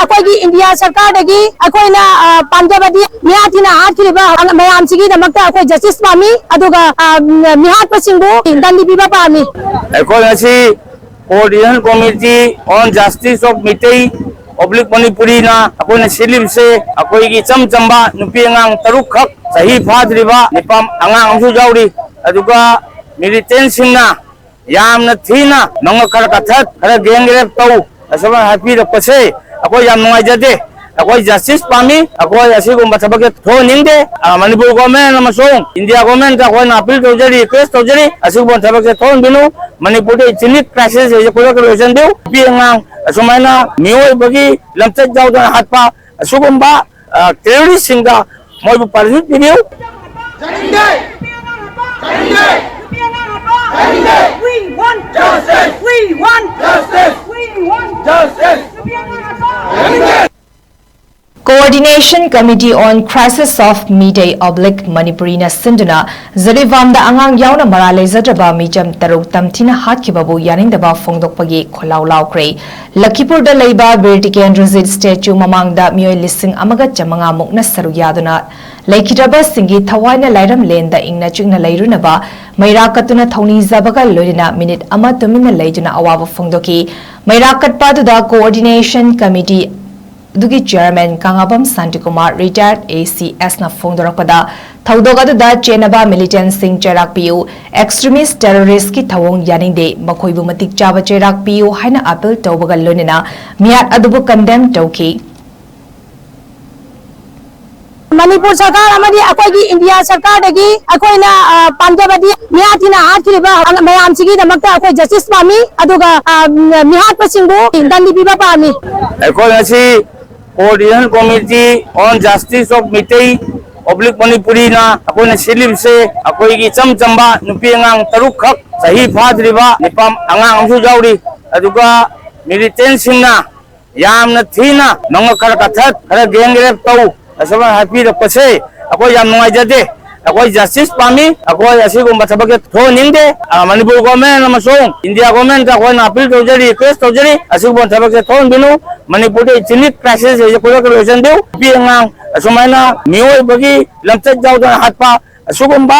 अखोई इंडिया सरकार दगी अखोइना पांजबदी मियाथिना हाथरिबा मयामसिगी दमकता अखोई जस्टिस पामी अदुगा मिहात पसिंगु दंडी पिबा पामी अखोई ngasi coordination committee on justice of Meitei oblique Manipuri ना अखोइना सिलिम से अखोई की चमचंबा नुपी अंगांग तरुक खक सही फाद्रिबा निपम अंगांग अमसु जाउरी अदुगा मिलिटेंट सिंगना यामना थीना नंग खर कथत खर गेंगरेप तौ असबा हैप्पी रपसे अखोई याम नुंगाइ जदे अखोई जस्टिस पामी अखोई असिगुम थबके थो निंदे मणिपुर गवर्नमेंट अमसोंग इंडिया गवर्नमेंट का कोई अपील तौजरी रिक्वेस्ट तौजरी असिगुम थबके थोन बिनु मणिपुर दे चिनिक क्राइसिस जे कोई रेजोल्यूशन देउ पी अंगांग असुमाइना मियोय बगी लमचत जाउदा हातपा असुगुम्बा टेररिस्ट सिंगा मोइबु परमिट दिउ We want justice. We want justice. We want justice. Coordination Committee on Crisis of Midday Oblique Manipurina Sinduna Zarivam the Angang Yauna Marale Zadraba Mijam Taruk Tamtina Hatkibabu Yanindaba Fongdokpagi Kolau Laukre Lakipur the Leba Vertican Resid Statue Mamang da Mio Lissing Amaga Jamanga Mukna Saruyaduna Lakitaba Singi Tawana Liram Lane the Ingna Chugna Lairunaba Mairakatuna Tony Zabaga Lurina Minute Amatumina Lajuna Awava Fongdoki Mairakat Padu the Coordination Committee दुगी chairman Kangabam Shantikumar retired ACS ना फोंदोरकपदा थौदोगदुदा चेनबा militant Singh चेराकपियु extremist terrorist की थवोंग यानिंगदे मखोइबु मतिक चाबा चेराकपियु हाइना अपील तौबगा लोनेना मियात अदुबु कंडेम तौखी मणिपुर सरकार अमदी अखोई इंडिया सरकार दगी अखोइना पांजबदी मियाथिना हाथरिबा मयामसिगी दमकता अखोई जस्टिस पामी अदुगा मिहात पसिंगु दंडी पिबा पामी अखोई ngasi coordination committee on justice of Meitei oblique Manipuri ना अखोइना सिलिम से अखोई की चमचंबा नुपी अंगांग तरुक खक सही फाद्रिबा निपम अंगांग अमसु जाउरी अदुगा मिलिटेंट सिंगना यामना थीना नंग खर कथत खर गेंगरेप तौ असबा हैप्पी रपसे अखोई याम नुंगाइ जदे अखोई जस्टिस पामी अखोई असिगुम थबके थो निंदे मणिपुर गवर्नमेंट अमसोंग इंडिया गवर्नमेंट का कोई अपील तौजरी रिक्वेस्ट तौजरी असिगुम थबके थोन बिनु मणिपुर दे चिनिक क्राइसिस जे कोई रेजोल्यूशन देउ पी अंगांग असुमाइना मियोय बगी लमचत जाउदा हातपा असुगुम्बा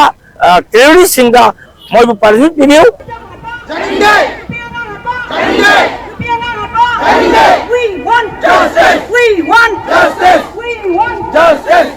टेररिस्ट सिंगा मोइबु परमिट दिउ We want justice. We want justice. We want justice.